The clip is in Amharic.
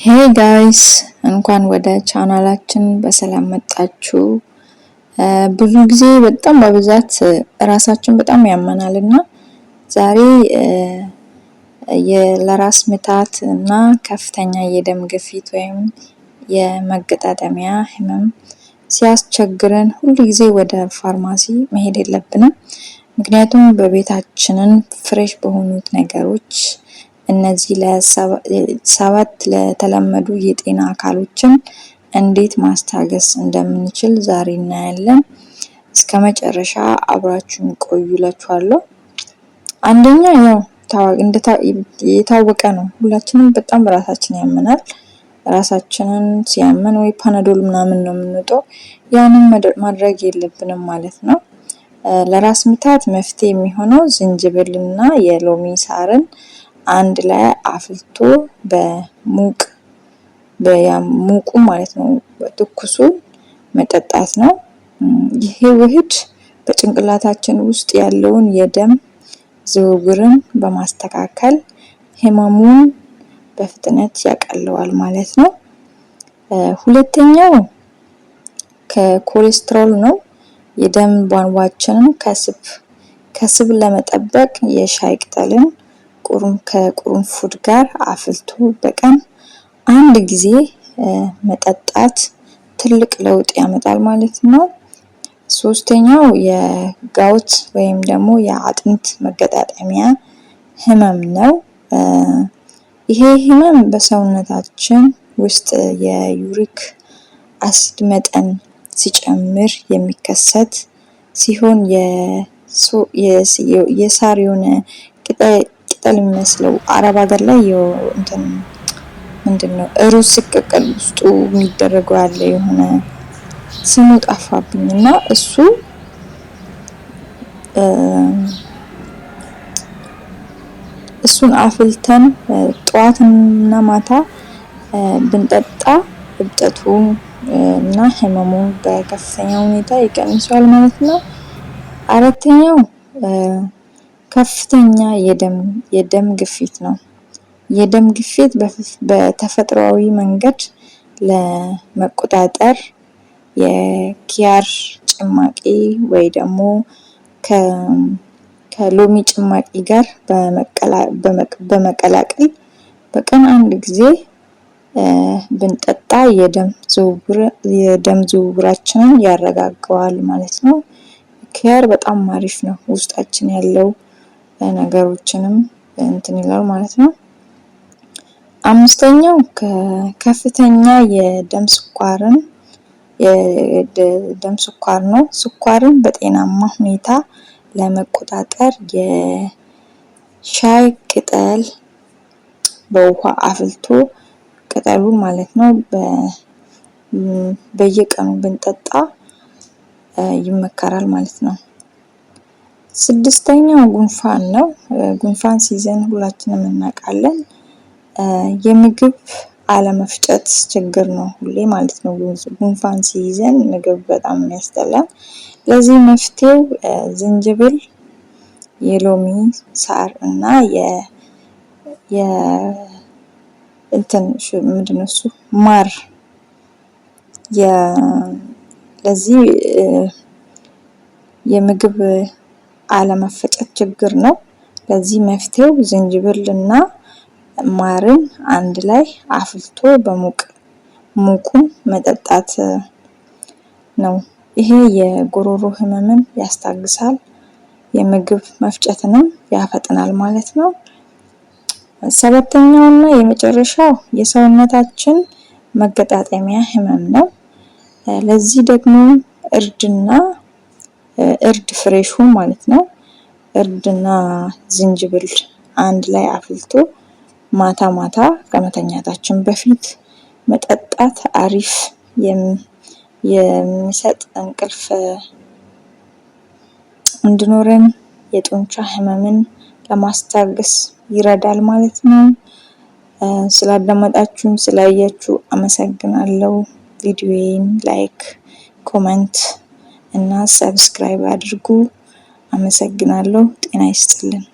ሄይ ጋይስ እንኳን ወደ ቻናላችን በሰላም መጣችሁ። ብዙ ጊዜ በጣም በብዛት ራሳችን በጣም ያመናልና ዛሬ ለራስ ምታት እና ከፍተኛ የደም ግፊት ወይም የመገጣጠሚያ ህመም ሲያስቸግረን ሁሉ ጊዜ ወደ ፋርማሲ መሄድ የለብንም። ምክንያቱም በቤታችንን ፍሬሽ በሆኑት ነገሮች እነዚህ ለሰባት ለተለመዱ የጤና አካሎችን እንዴት ማስታገስ እንደምንችል ዛሬ እናያለን። እስከመጨረሻ አብራችሁን ቆዩላችኋለሁ። አንደኛ ያው የታወቀ ነው። ሁላችንም በጣም ራሳችን ያመናል። ራሳችንን ሲያመን ወይ ፓናዶል ምናምን ነው የምንወጣው። ያንን ማድረግ የለብንም ማለት ነው። ለራስ ምታት መፍትሄ የሚሆነው ዝንጅብልና የሎሚ ሳርን አንድ ላይ አፍልቶ በሙቁ ማለት ነው በትኩሱ መጠጣት ነው። ይሄ ውህድ በጭንቅላታችን ውስጥ ያለውን የደም ዝውውርን በማስተካከል ህመሙን በፍጥነት ያቀለዋል ማለት ነው። ሁለተኛው ከኮሌስትሮል ነው። የደም ቧንቧችንን ከስብ ለመጠበቅ የሻይ ቅጠልን ከቁርንፉድ ጋር አፍልቶ በቀን አንድ ጊዜ መጠጣት ትልቅ ለውጥ ያመጣል ማለት ነው። ሶስተኛው የጋውት ወይም ደግሞ የአጥንት መገጣጠሚያ ህመም ነው። ይሄ ህመም በሰውነታችን ውስጥ የዩሪክ አሲድ መጠን ሲጨምር የሚከሰት ሲሆን የሳር የሆነ ቅጠል የሚመስለው አረብ ሀገር ላይ ምንድነው ሩዝ ሲቀቀል ውስጡ የሚደረገው ያለ የሆነ ስሙ ጠፋብኝና እሱን አፍልተን ጠዋትና ማታ ብንጠጣ እብጠቱ እና ህመሙ በከፍተኛ ሁኔታ ይቀንሳል ማለት ነው። አራተኛው ከፍተኛ የደም ግፊት ነው። የደም ግፊት በተፈጥሯዊ መንገድ ለመቆጣጠር የኪያር ጭማቂ ወይ ደግሞ ከሎሚ ጭማቂ ጋር በመቀላቀል በቀን አንድ ጊዜ ብንጠጣ የደም ዝውውራችንን ያረጋጋዋል ማለት ነው። ኪያር በጣም አሪፍ ነው። ውስጣችን ያለው ነገሮችንም ይላል ማለት ነው። አምስተኛው ከፍተኛ የደም ስኳር ነው። ስኳርን በጤናማ ሁኔታ ለመቆጣጠር የሻይ ቅጠል በውሃ አፍልቶ ቅጠሉን ማለት ነው በየቀኑ ብንጠጣ ይመከራል ማለት ነው። ስድስተኛው ጉንፋን ነው። ጉንፋን ሲይዘን ሁላችንም እናውቃለን። የምግብ አለመፍጨት ችግር ነው ሁሌ ማለት ነው። ጉንፋን ሲይዘን ምግብ በጣም ያስጠላል። ለዚህ መፍትሄው ዝንጅብል፣ የሎሚ ሳር እና ማር ለዚህ የምግብ አለመፈጨት ችግር ነው። ለዚህ መፍትሄው ዝንጅብልና ማርን አንድ ላይ አፍልቶ ሙቁን መጠጣት ነው። ይሄ የጉሮሮ ህመምን ያስታግሳል፣ የምግብ መፍጨትንም ያፈጥናል ማለት ነው። ሰባተኛውና የመጨረሻው የሰውነታችን መገጣጠሚያ ህመም ነው። ለዚህ ደግሞ እርድ ፍሬሹን ማለት ነው እርድና ዝንጅብል አንድ ላይ አፍልቶ ማታ ማታ ከመተኛታችን በፊት መጠጣት አሪፍ የሚሰጥ እንቅልፍ እንዲኖረን የጡንቻ ህመምን ለማስታገስ ይረዳል ማለት ነው። ስላዳመጣችሁኝ ስላያችሁ አመሰግናለሁ። ቪዲዮዬን ላይክ፣ ኮሜንት እና ሰብስክራይብ አድርጉ። አመሰግናለሁ። ጤና ይስጥልን።